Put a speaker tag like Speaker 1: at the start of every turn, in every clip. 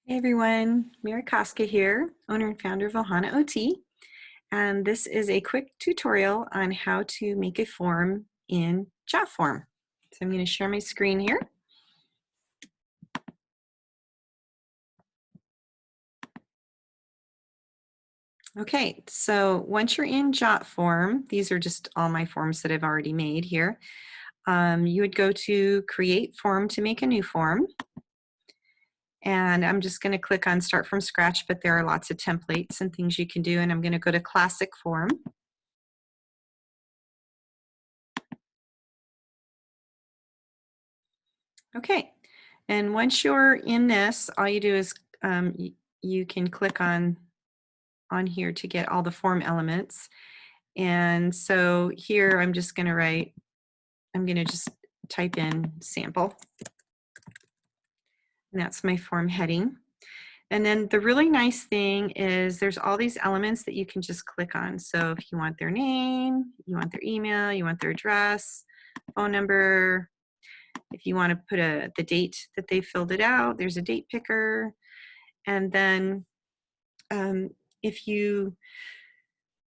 Speaker 1: Hey everyone, Mary Koska here, owner and founder of Ohana OT, and this is a quick tutorial on how to make a form in JotForm. So I'm going to share my screen here. Okay, so once you're in JotForm, these are just all my forms that I've already made here. You would go to Create Form to make a new form. And I'm just going to click on Start from Scratch, but there are lots of templates and things you can do, and I'm going to go to Classic Form. Okay, and once you're in this, all you do is you can click on here to get all the form elements. And so here I'm just going to write, I'm going to just type in sample, and that's my form heading. And then the really nice thing is there's all these elements that you can just click on. So if you want their name, you want their email, you want their address, phone number, if you want to put the date that they filled it out, there's a date picker. And then if you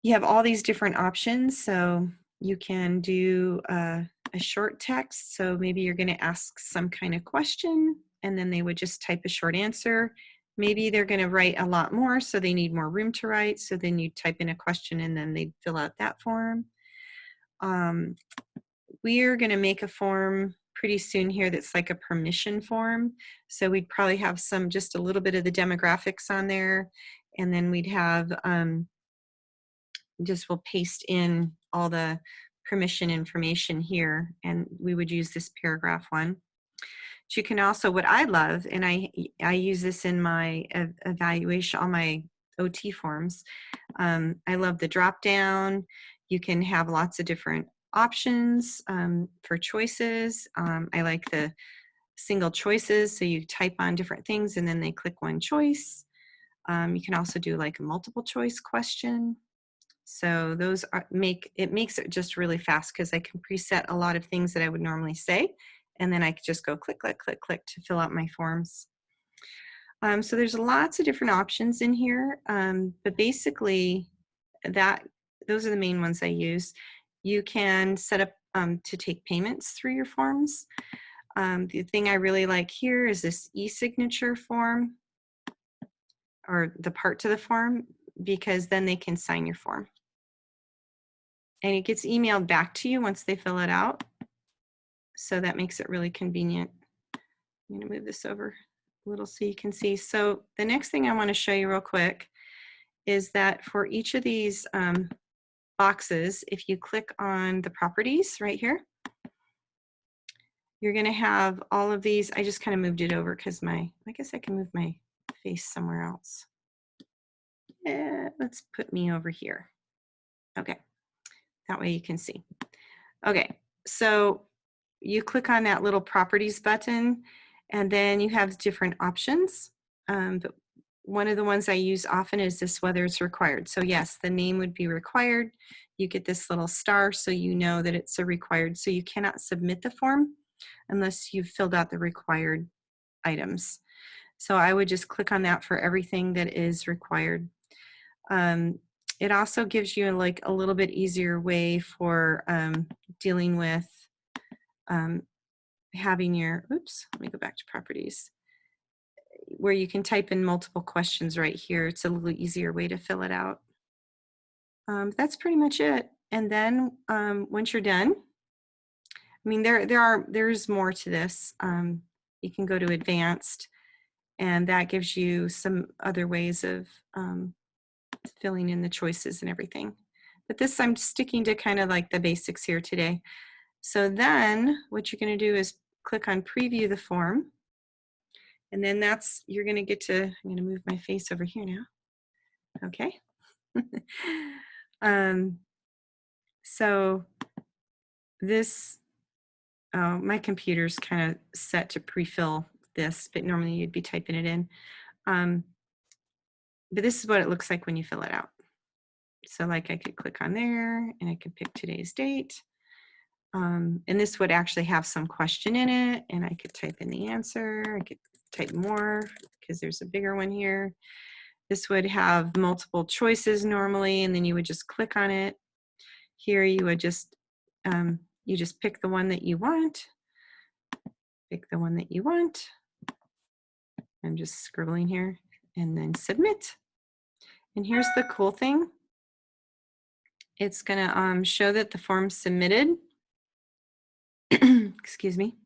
Speaker 1: have all these different options, so you can do a short text. So maybe you're going to ask some kind of question, and then they would just type a short answer. Maybe they're going to write a lot more, so they need more room to write. So then you type in a question, and then they'd fill out that form. We're going to make a form pretty soon here that's like a permission form. So we'd probably have just a little bit of the demographics on there, and then we'd have we'll paste in all the permission information here, and we would use this paragraph one. But you can also, what I love, and I use this in my evaluation, all my OT forms, I love the drop down. You can have lots of different options for choices. I like the single choices, so you type on different things and then they click one choice. You can also do like a multiple choice question. So those makes it just really fast because I can preset a lot of things that I would normally say, and then I could just go click, click, click, click to fill out my forms. So there's lots of different options in here, but basically those are the main ones I use. You can set up to take payments through your forms. The thing I really like here is this e-signature form, or the part to the form, because then they can sign your form. And it gets emailed back to you once they fill it out. So that makes it really convenient. I'm going to move this over a little so you can see. So the next thing I want to show you real quick is that for each of these boxes, if you click on the properties right here, you're going to have all of these. I just kind of moved it over because I guess I can move my face somewhere else. Yeah, let's put me over here. Okay, that way you can see. Okay, so you click on that little properties button, and then you have different options. But one of the ones I use often is this, whether it's required. So yes, the name would be required. You get this little star so you know that it's a required. So you cannot submit the form unless you've filled out the required items. So I would just click on that for everything that is required. It also gives you like a little bit easier way for dealing with having your, oops, let me go back to properties, where you can type in multiple questions right here. It's a little easier way to fill it out. That's pretty much it. And then once you're done, I mean, there's more to this. You can go to advanced, and that gives you some other ways of filling in the choices and everything. But this, I'm sticking to kind of like the basics here today. So then what you're going to do is click on preview the form. And then you're going to get to, I'm going to move my face over here now. Okay. So this, my computer's kind of set to pre-fill this, but normally you'd be typing it in. But this is what it looks like when you fill it out. So like I could click on there and I could pick today's date. And this would actually have some question in it, and I could type in the answer. I could type more because there's a bigger one here. This would have multiple choices normally, and then you would just click on it. Here you would just, you just pick the one that you want. Pick the one that you want. I'm just scribbling here, and then submit. And here's the cool thing. It's gonna show that the form's submitted. Excuse me.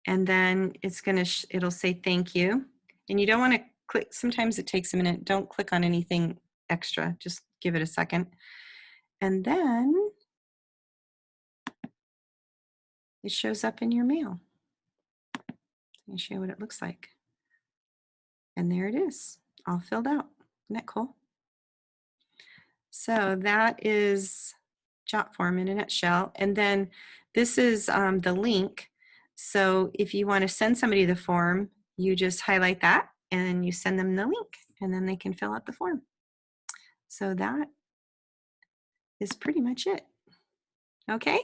Speaker 1: And then it's gonna, it'll say thank you. And you don't wanna click, sometimes it takes a minute. Don't click on anything extra, just give it a second. And then it shows up in your mail. I'll show you what it looks like. And there it is, all filled out. Isn't that cool? So that is JotForm in a nutshell. And then this is the link. So if you want to send somebody the form, you just highlight that and you send them the link, and then they can fill out the form. So that is pretty much it. Okay.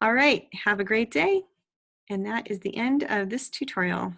Speaker 1: All right. Have a great day. And that is the end of this tutorial.